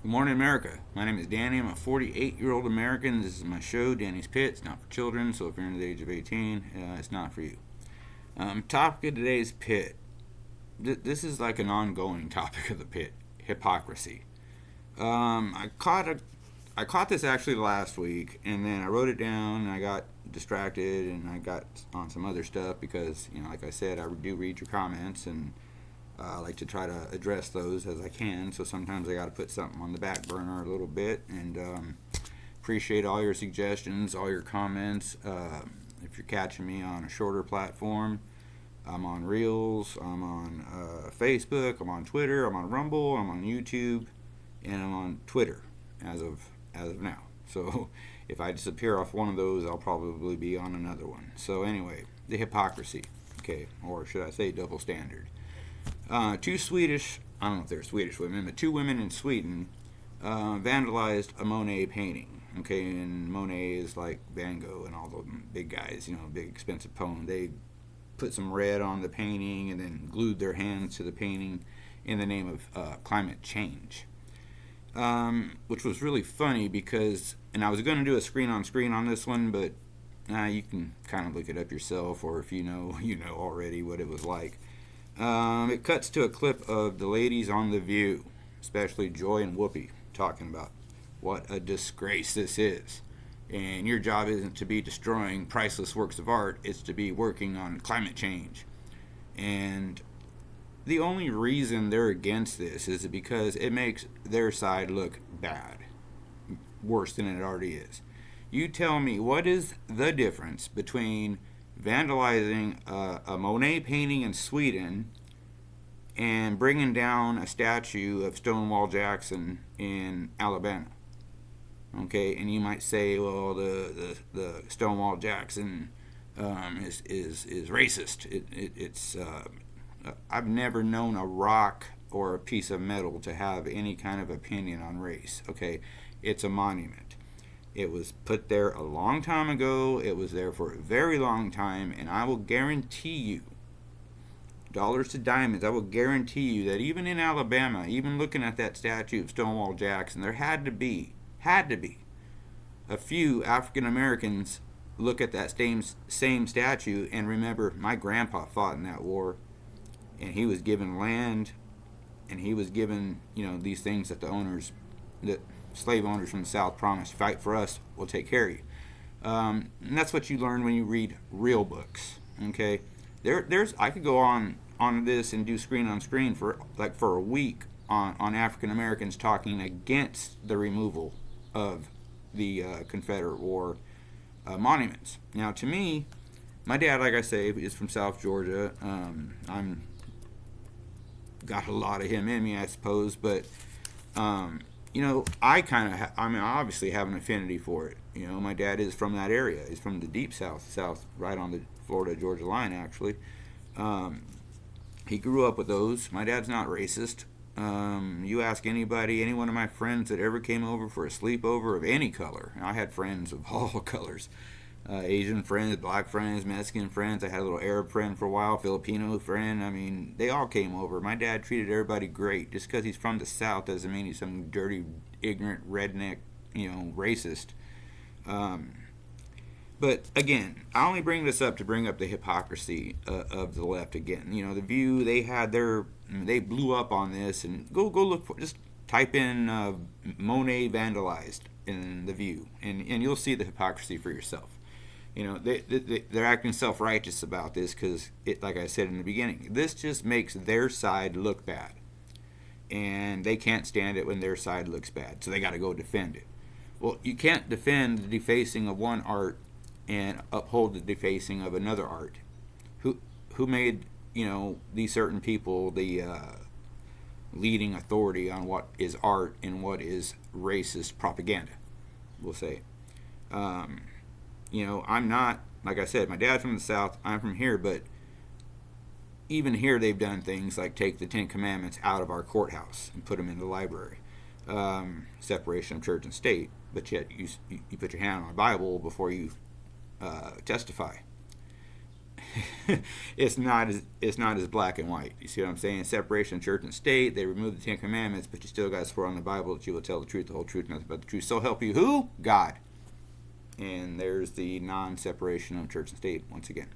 Good morning, America. My name is Danny. I'm a 48-year-old American. This is my show, Danny's Pit. It's not for children, so if you're under the age of 18, it's not for you. Topic of today's pit. This is like an ongoing topic of the pit. Hypocrisy. I caught this actually last week, and then I wrote it down, and I got distracted, and I got on some other stuff because, like I said, I do read your comments, and I like to try to address those as I can. So sometimes I got to put something on the back burner a little bit, and appreciate all your suggestions, all your comments. If you're catching me on a shorter platform, I'm on Reels, I'm on Facebook, I'm on Twitter, I'm on Rumble, I'm on YouTube, and I'm on Twitter as of now. So if I disappear off one of those, I'll probably be on another one. So anyway, the hypocrisy, okay, or should I say double standard. Two Swedish, I don't know if they're Swedish women, but two women in Sweden vandalized a Monet painting. Okay, and Monet is like Van Gogh and all the big guys, big expensive poem. They put some red on the painting and then glued their hands to the painting in the name of climate change. Which was really funny because, and I was going to do a screen on screen on this one, but you can kind of look it up yourself, or if you know, you know already what it was like. It cuts to a clip of the ladies on The View, especially Joy and Whoopi, talking about what a disgrace this is. And your job isn't to be destroying priceless works of art, it's to be working on climate change. And the only reason they're against this is because it makes their side look bad, worse than it already is. You tell me, what is the difference between vandalizing a Monet painting in Sweden and bringing down a statue of Stonewall Jackson in Alabama? Okay, and you might say, well, the Stonewall Jackson is racist. It's I've never known a rock or a piece of metal to have any kind of opinion on race. Okay, it's a monument. It was put there a long time ago. It was there for a very long time, and I will guarantee you, dollars to diamonds, I will guarantee you that even in Alabama, even looking at that statue of Stonewall Jackson, there had to be a few African Americans look at that same statue and remember, my grandpa fought in that war, and he was given land, and he was given, these things that that slave owners from the South promised: fight for us, we'll take care of you. And that's what you learn when you read real books. Okay, there's I could go on this and do screen on screen for a week on African Americans talking against the removal of the Confederate War monuments. Now, to me, my dad, like I say, is from South Georgia. I'm got a lot of him in me, I suppose, but I obviously have an affinity for it. My dad is from that area. He's from the deep south, right on the Florida-Georgia line, actually. He grew up with those. My dad's not racist. You ask anybody, any one of my friends that ever came over for a sleepover of any color. I had friends of all colors. Asian friends, black friends, Mexican friends. I had a little Arab friend for a while, Filipino friend. I mean, they all came over. My dad treated everybody great. Just because he's from the South doesn't mean he's some dirty, ignorant, redneck, racist. But again, I only bring this up to bring up the hypocrisy of the left again. The View, they blew up on this, and go look for, just type in Monet vandalized in The View, and you'll see the hypocrisy for yourself. They're acting self-righteous about this because, like I said in the beginning, this just makes their side look bad. And they can't stand it when their side looks bad, so they got to go defend it. Well, you can't defend the defacing of one art and uphold the defacing of another art. Who made, these certain people the leading authority on what is art and what is racist propaganda, we'll say. I'm not, like I said, my dad's from the South, I'm from here, but even here they've done things like take the Ten Commandments out of our courthouse and put them in the library. Separation of church and state, but yet you put your hand on a Bible before you testify. it's not as black and white. You see what I'm saying? Separation of church and state. They removed the Ten Commandments, but you still got to swear on the Bible that you will tell the truth, the whole truth, nothing but the truth. So help you who? God. And there's the non-separation of church and state once again.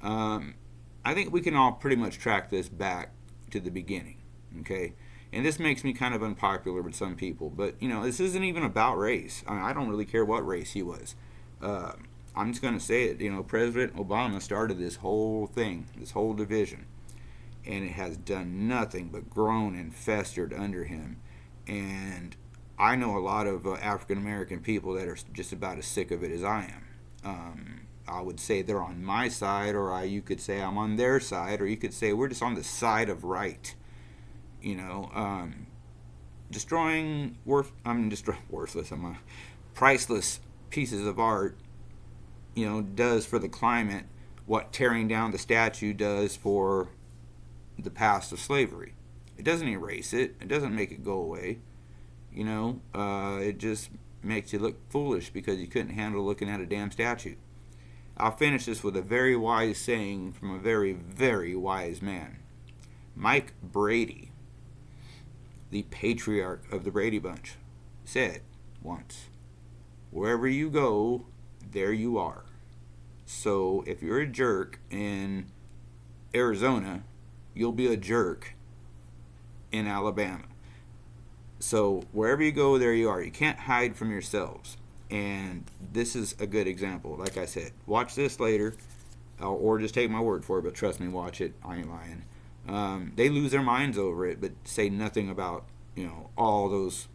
I think we can all pretty much track this back to the beginning. Okay. And this makes me kind of unpopular with some people, but this isn't even about race. I don't really care what race he was. I'm just going to say it. President Obama started this whole thing, this whole division, and it has done nothing but grown and festered under him. And I know a lot of African American people that are just about as sick of it as I am. I would say they're on my side, or you could say I'm on their side, or you could say we're just on the side of right. Destroying worthless, priceless pieces of art, does for the climate what tearing down the statue does for the past of slavery. It doesn't erase it. It doesn't make it go away. It just makes you look foolish because you couldn't handle looking at a damn statue. I'll finish this with a very wise saying from a very, very wise man. Mike Brady, the patriarch of the Brady Bunch, said once, "Wherever you go, there you are." So if you're a jerk in Arizona, you'll be a jerk in Alabama. So wherever you go, there you are. You can't hide from yourselves. And this is a good example. Like I said, watch this later, or just take my word for it, but trust me, watch it. I ain't lying. They lose their minds over it, but say nothing about all those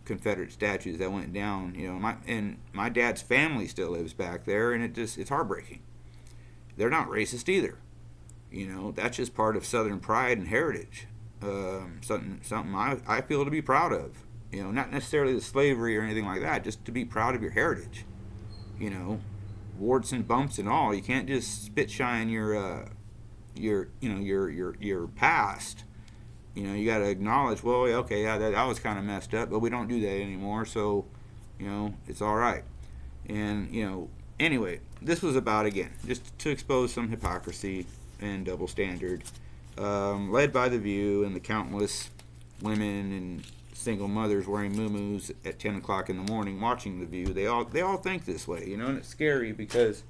Confederate statues that went down. My dad's family still lives back there, and it's heartbreaking. They're not racist either. That's just part of Southern pride and heritage. Something I feel to be proud of. Not necessarily the slavery or anything like that, just to be proud of your heritage. Warts and bumps and all. You can't just spit shine your past. You got to acknowledge, well, okay, yeah, that was kind of messed up, but we don't do that anymore, so it's all right. And anyway, this was about, again, just to expose some hypocrisy and double standard, led by The View and the countless women and single mothers wearing muumuus at 10 o'clock in the morning watching The View. They all think this way, and it's scary because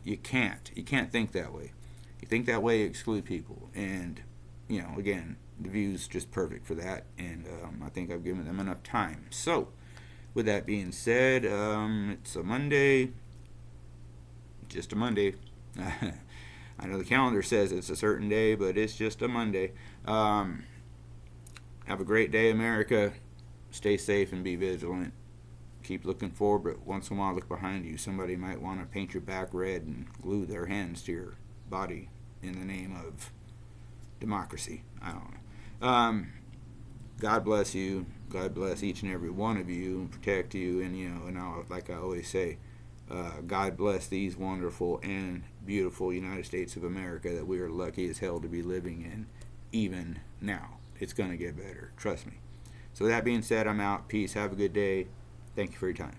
you can't think that way. You think that way, you exclude people. And again, The View's just perfect for that, and I think I've given them enough time. So with that being said, it's a Monday, just a Monday. I know the calendar says it's a certain day, but it's just a Monday. Have a great day, America. Stay safe and be vigilant. Keep looking forward, but once in a while look behind you. Somebody might want to paint your back red and glue their hands to your body in the name of democracy. I don't know. God bless you. God bless each and every one of you and protect you. And like I always say, God bless these wonderful and beautiful United States of America that we are lucky as hell to be living in even now. It's going to get better. Trust me. So with that being said, I'm out. Peace. Have a good day. Thank you for your time.